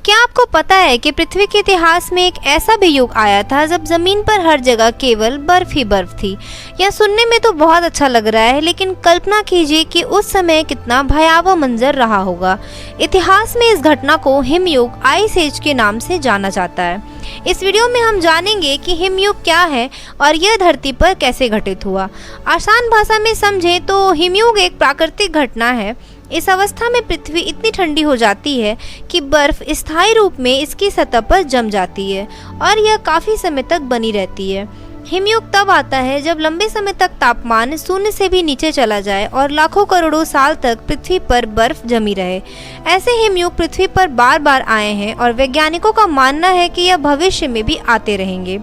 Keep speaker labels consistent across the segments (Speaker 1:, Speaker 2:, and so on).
Speaker 1: क्या आपको पता है कि पृथ्वी के इतिहास में एक ऐसा भी युग आया था जब जमीन पर हर जगह केवल बर्फ ही बर्फ थी। यह सुनने में तो बहुत अच्छा लग रहा है, लेकिन कल्पना कीजिए कि उस समय कितना भयावह मंजर रहा होगा। इतिहास में इस घटना को हिमयुग आइस एज के नाम से जाना जाता है। इस वीडियो में हम जानेंगे कि हिमयुग क्या है और यह धरती पर कैसे घटित हुआ। आसान भाषा में समझें तो हिमयुग एक प्राकृतिक घटना है। इस अवस्था में पृथ्वी इतनी ठंडी हो जाती है कि बर्फ स्थायी रूप में इसकी सतह पर जम जाती है और यह काफ़ी समय तक बनी रहती है। हिमयुग तब आता है जब लंबे समय तक तापमान शून्य से भी नीचे चला जाए और लाखों करोड़ों साल तक पृथ्वी पर बर्फ जमी रहे। ऐसे हिमयुग पृथ्वी पर बार बार आए हैं और वैज्ञानिकों का मानना है कि यह भविष्य में भी आते रहेंगे।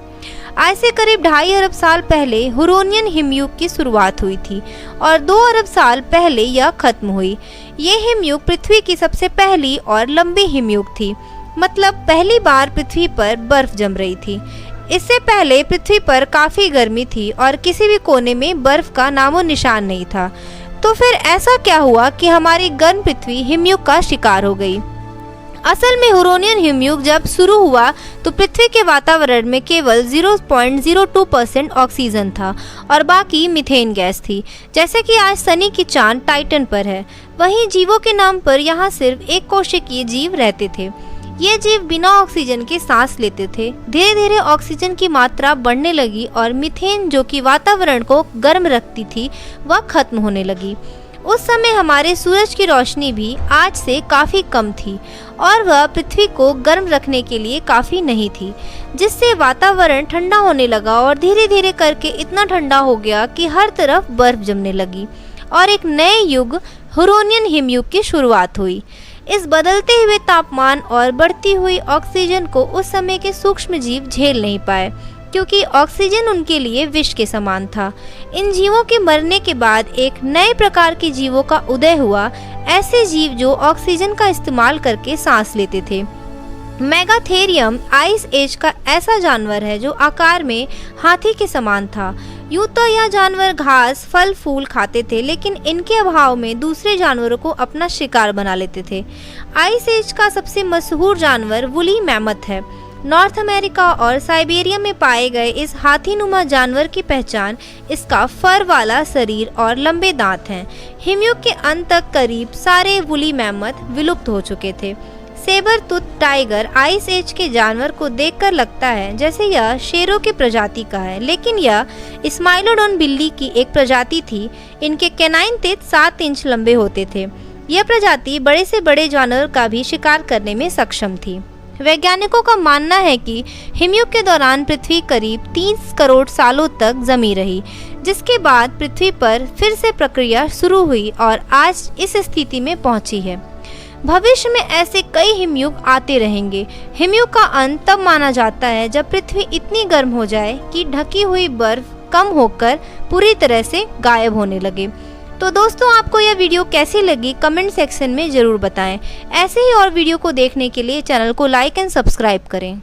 Speaker 1: आज से करीब 2.5 अरब साल पहले हुरोनियन हिमयुग की शुरुआत हुई थी और 2 अरब साल पहले यह खत्म हुई। ये हिमयुग पृथ्वी की सबसे पहली और लंबी हिमयुग थी, मतलब पहली बार पृथ्वी पर बर्फ जम रही थी। इससे पहले पृथ्वी पर काफ़ी गर्मी थी और किसी भी कोने में बर्फ का नामो निशान नहीं था। तो फिर ऐसा क्या हुआ कि हमारी गर्म पृथ्वी हिमयुग का शिकार हो गई? असल में हुरोनियन हिमयुग जब शुरू हुआ तो पृथ्वी के वातावरण में केवल 0.02% ऑक्सीजन था और बाकी मीथेन गैस थी। जैसे कि आज शनि की चांद टाइटन पर है, वहीं जीवों के नाम पर यहाँ सिर्फ एक कोशिकीय जीव रहते थे। ये जीव बिना ऑक्सीजन के सांस लेते थे। धीरे धीरे ऑक्सीजन की मात्रा बढ़ने लगी और मीथेन, जो कि वातावरण को गर्म रखती थी, वह खत्म होने लगी। उस समय हमारे सूरज की रोशनी भी आज से काफ़ी कम थी और वह पृथ्वी को गर्म रखने के लिए काफ़ी नहीं थी, जिससे वातावरण ठंडा होने लगा और धीरे धीरे करके इतना ठंडा हो गया कि हर तरफ बर्फ जमने लगी और एक नए युग हुरोनियन हिमयुग की शुरुआत हुई। इस बदलते हुए तापमान और बढ़ती हुई ऑक्सीजन को उस समय के सूक्ष्म जीव झेल नहीं पाए, क्योंकि ऑक्सीजन उनके लिए विष के समान था। इन जीवों के मरने के बाद एक नए प्रकार के जीवों का उदय हुआ, ऐसे जीव जो ऑक्सीजन का इस्तेमाल करके सांस लेते थे। मेगाथेरियम आइस एज का ऐसा जानवर है जो आकार में हाथी के समान था। यूं तो यह जानवर घास, फल फूल खाते थे, लेकिन इनके अभाव में दूसरे जानवरों को अपना शिकार बना लेते थे। आइस एज का सबसे मशहूर जानवर वुली मैमथ है। नॉर्थ अमेरिका और साइबेरिया में पाए गए इस हाथीनुमा जानवर की पहचान इसका फर वाला शरीर और लंबे दांत हैं। हिमयुग के अंत तक करीब सारे वुली मैमथ विलुप्त हो चुके थे। Sabre tooth tiger ice age के जानवर को देखकर लगता है जैसे यह शेरों की प्रजाति का है, लेकिन यह स्माइलोडोन बिल्ली की एक प्रजाति थी। इनके कैनाइन तेज 7 इंच लंबे होते थे। यह प्रजाति बड़े से बड़े जानवर का भी शिकार करने में सक्षम थी। वैज्ञानिकों का मानना है कि हिमयुग के दौरान पृथ्वी करीब 30 करोड़ सालों तक जमी रही, जिसके बाद पृथ्वी पर फिर से प्रक्रिया शुरू हुई और आज इस स्थिति में पहुंची है। भविष्य में ऐसे कई हिमयुग आते रहेंगे। हिमयुग का अंत तब माना जाता है जब पृथ्वी इतनी गर्म हो जाए कि ढकी हुई बर्फ कम होकर पूरी तरह से गायब होने लगे। तो दोस्तों, आपको यह वीडियो कैसी लगी कमेंट सेक्शन में ज़रूर बताएं। ऐसे ही और वीडियो को देखने के लिए चैनल को लाइक एंड सब्सक्राइब करें।